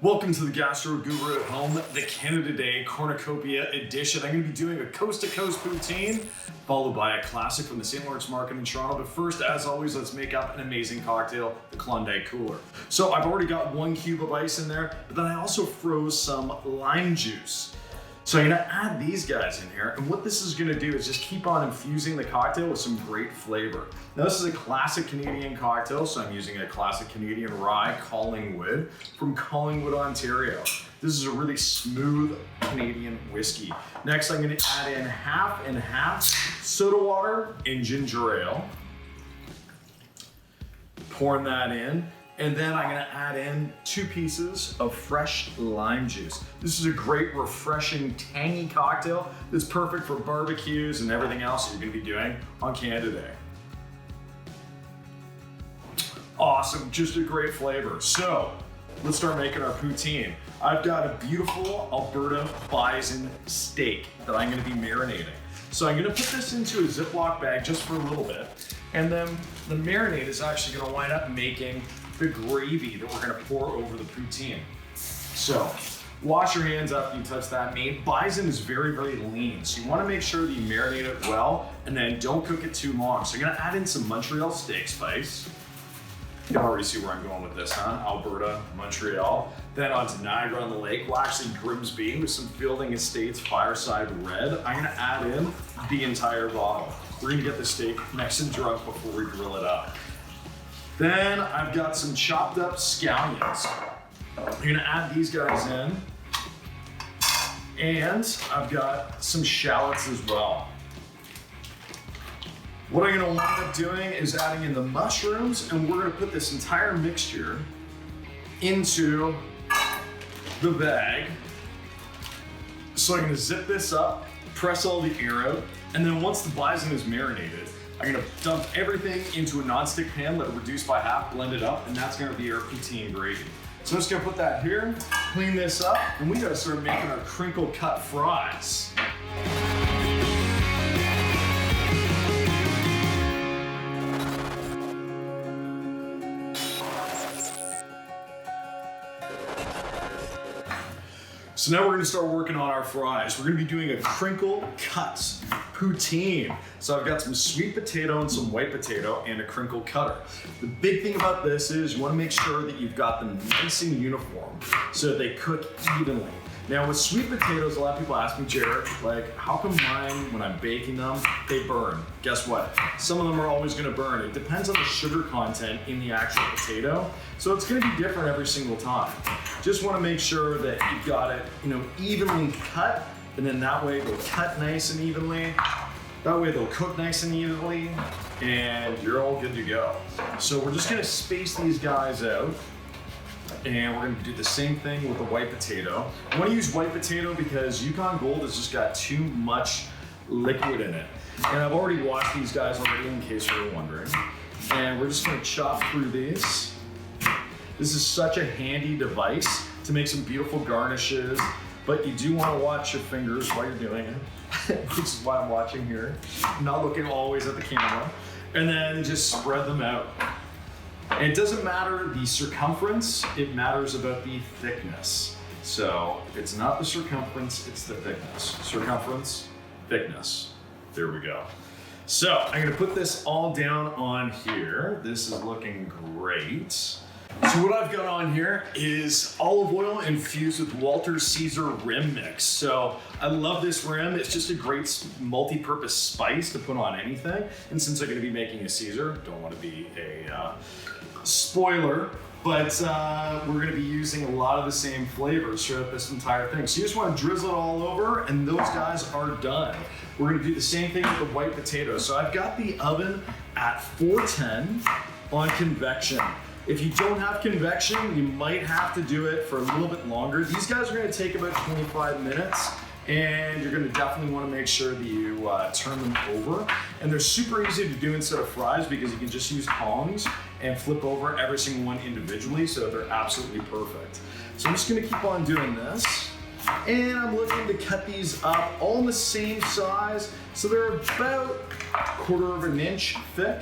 Welcome to the Gastro Guru at Home, the Canada Day Cornucopia edition. I'm going to be doing a coast-to-coast poutine, followed by a classic from the St. Lawrence Market in Toronto. But first, as always, let's make up an amazing cocktail, the Klondike Cooler. So I've already got 1 cube of ice in there, but then I also froze some lime juice. So I'm going to add these guys in here, and what this is going to do is just keep on infusing the cocktail with some great flavor. Now this is a classic Canadian cocktail, so I'm using a classic Canadian rye, Collingwood, from Collingwood, Ontario. This is a really smooth Canadian whiskey. Next, I'm going to add in half and half soda water and ginger ale. Pouring that in. And then I'm gonna add in 2 pieces of fresh lime juice. This is a great, refreshing, tangy cocktail that's perfect for barbecues and everything else you're gonna be doing on Canada Day. Awesome, just a great flavor. So, let's start making our poutine. I've got a beautiful Alberta bison steak that I'm gonna be marinating. So I'm gonna put this into a Ziploc bag just for a little bit. And then the marinade is actually gonna wind up making the gravy that we're gonna pour over the poutine. So, wash your hands after you touch that meat. Bison is very, very lean, so you wanna make sure that you marinate it well, and then don't cook it too long. So you're gonna add in some Montreal steak spice. You can already see where I'm going with this, huh? Alberta, Montreal. Then onto Niagara-on-the-Lake, well actually Grimsby with some Fielding Estates Fireside Red. I'm gonna add in the entire bottle. We're gonna get the steak nice and drunk before we grill it up. Then I've got some chopped up scallions. I'm gonna add these guys in. And I've got some shallots as well. What I'm gonna wind up doing is adding in the mushrooms, and we're gonna put this entire mixture into the bag. So I'm gonna zip this up, press all the air out, and then once the bison is marinated, I'm gonna dump everything into a non-stick pan, let it reduce by half, blend it up, and that's gonna be our poutine gravy. So I'm just gonna put that here, clean this up, and we gotta start making our crinkle cut fries. So now we're gonna start working on our fries. We're gonna be doing a crinkle cut poutine. So I've got some sweet potato and some white potato and a crinkle cutter. The big thing about this is you wanna make sure that you've got them nice and uniform so that they cook evenly. Now with sweet potatoes, a lot of people ask me, Jared, like, how come mine, when I'm baking them, they burn? Guess what? Some of them are always gonna burn. It depends on the sugar content in the actual potato. So it's gonna be different every single time. Just wanna make sure that you've got it, evenly cut, and then that way they'll cut nice and evenly. That way they'll cook nice and evenly, and you're all good to go. So we're just gonna space these guys out. And we're gonna do the same thing with the white potato. I wanna use white potato because Yukon Gold has just got too much liquid in it. And I've already washed these guys already in case you were wondering. And we're just gonna chop through these. This is such a handy device to make some beautiful garnishes, but you do wanna watch your fingers while you're doing it, which is why I'm watching here. I'm not looking always at the camera. And then just spread them out. And it doesn't matter the circumference, it matters about the thickness. So if it's not the circumference, it's the thickness. Circumference, thickness. There we go. So I'm gonna put this all down on here. This is looking great. So what I've got on here is olive oil infused with Walter Caesar rim mix. So I love this rim. It's just a great multi-purpose spice to put on anything. And since I'm gonna be making a Caesar, don't wanna be a spoiler, but we're gonna be using a lot of the same flavors throughout this entire thing. So you just wanna drizzle it all over, and those guys are done. We're gonna do the same thing with the white potato. So I've got the oven at 410 on convection. If you don't have convection, you might have to do it for a little bit longer. These guys are gonna take about 25 minutes, and you're gonna definitely wanna make sure that you turn them over. And they're super easy to do instead of fries because you can just use tongs and flip over every single one individually, so they're absolutely perfect. So I'm just gonna keep on doing this. And I'm looking to cut these up all in the same size, so they're about 1/4 of an inch thick.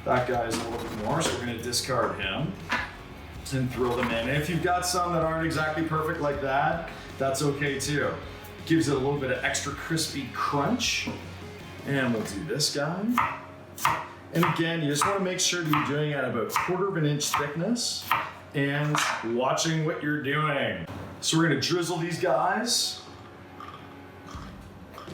That guy's a little bit more, so we're gonna discard him. and throw them in. And if you've got some that aren't exactly perfect like that, that's okay too. Gives it a little bit of extra crispy crunch. And we'll do this guy. And again, you just want to make sure that you're doing it at about 1/4 of an inch thickness and watching what you're doing. So we're gonna drizzle these guys.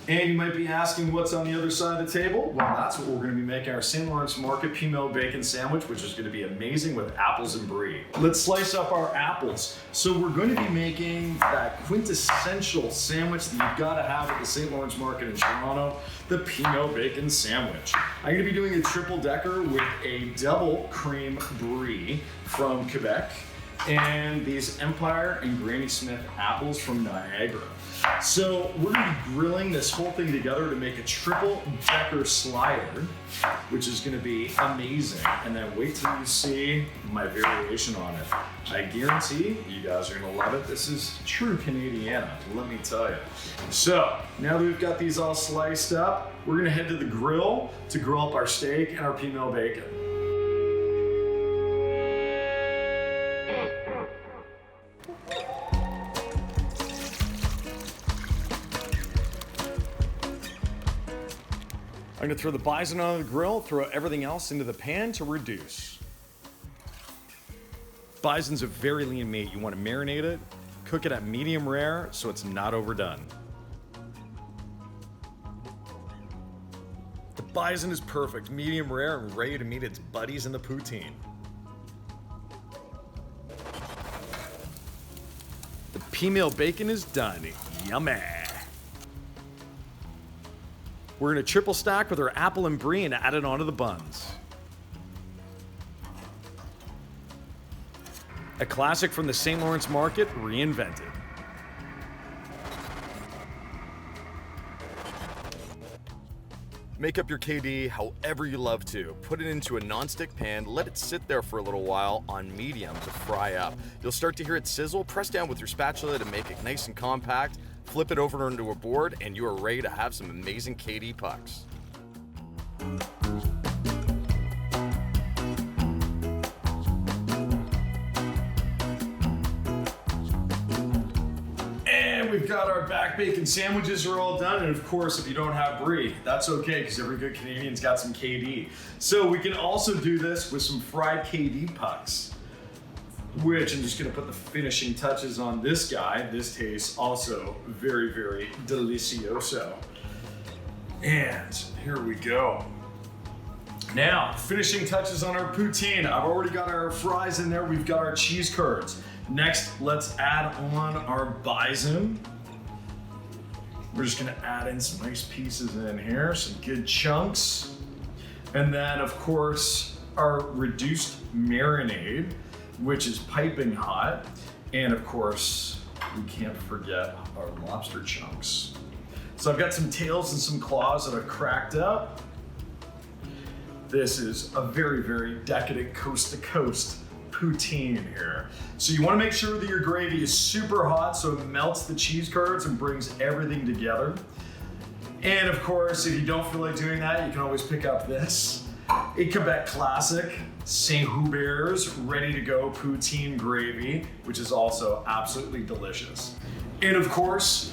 And you might be asking what's on the other side of the table. Well, that's what we're gonna be making our St. Lawrence Market Pimento Bacon Sandwich, which is gonna be amazing with apples and brie. Let's slice up our apples. So we're going to be making that quintessential sandwich that you've gotta have at the St. Lawrence Market in Toronto, the Pimento Bacon Sandwich. I'm gonna be doing a triple decker with a double cream brie from Quebec and these Empire and Granny Smith apples from Niagara. So we're gonna be grilling this whole thing together to make a triple decker slider, which is gonna be amazing. And then wait till you see my variation on it. I guarantee you guys are gonna love it. This is true Canadiana, let me tell you. So now that we've got these all sliced up, we're gonna head to the grill to grill up our steak and our pimento bacon. I'm gonna throw the bison on the grill, throw everything else into the pan to reduce. Bison's a very lean meat. You wanna marinate it, cook it at medium rare so it's not overdone. The bison is perfect, medium rare and ready to meet its buddies in the poutine. The pimento bacon is done, yummy. We're gonna triple stack with our apple and brie and add it onto the buns. A classic from the St. Lawrence Market, reinvented. Make up your KD however you love to. Put it into a non-stick pan, let it sit there for a little while on medium to fry up. You'll start to hear it sizzle. Press down with your spatula to make it nice and compact. Flip it over onto a board and you are ready to have some amazing KD pucks. And we've got our back bacon sandwiches are all done. And of course, if you don't have brie, that's okay because every good Canadian's got some KD. So we can also do this with some fried KD pucks, which I'm just gonna put the finishing touches on this guy. This tastes also very, very delicioso. And here we go. Now, finishing touches on our poutine. I've already got our fries in there. We've got our cheese curds. Next, let's add on our bison. We're just gonna add in some nice pieces in here, some good chunks. And then, of course, our reduced marinade, which is piping hot. And of course, we can't forget our lobster chunks. So I've got some tails and some claws that I've cracked up. This is a very, very decadent coast to coast poutine here. So you wanna make sure that your gravy is super hot so it melts the cheese curds and brings everything together. And of course, if you don't feel like doing that, you can always pick up this. A Quebec classic, St. Hubert's ready to go poutine gravy, which is also absolutely delicious. And of course,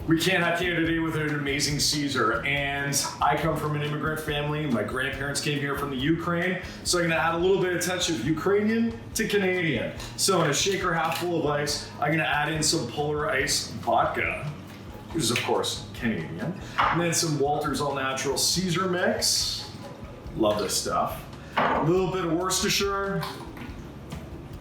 we can't have Canada Day without an amazing Caesar. And I come from an immigrant family. My grandparents came here from the Ukraine. So I'm gonna add a little bit of touch of Ukrainian to Canadian. So in a shaker half full of ice, I'm gonna add in some Polar Ice Vodka, which is of course Canadian. And then some Walter's All Natural Caesar mix. Love this stuff. A little bit of Worcestershire.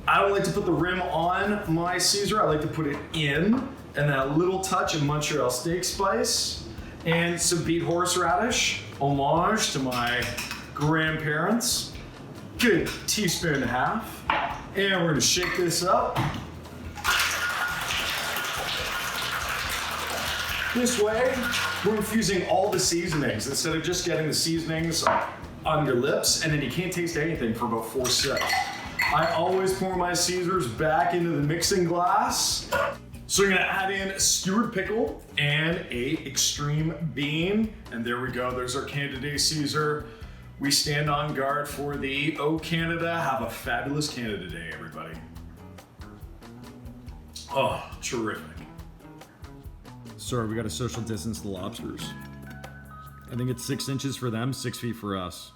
I don't like to put the rim on my Caesar. I like to put it in. And then a little touch of Montreal steak spice. And some beet horseradish. Homage to my grandparents. Good teaspoon and a half. And we're gonna shake this up. This way, we're infusing all the seasonings instead of just getting the seasonings on your lips, and then you can't taste anything for about 4 sips. I always pour my Caesars back into the mixing glass. So we're gonna add in stewed pickle and a extreme bean. And there we go, there's our Canada Day Caesar. We stand on guard for the Oh Canada. Have a fabulous Canada Day, everybody. Oh, terrific. Sorry, we got to social distance the lobsters. I think it's 6 inches for them, 6 feet for us.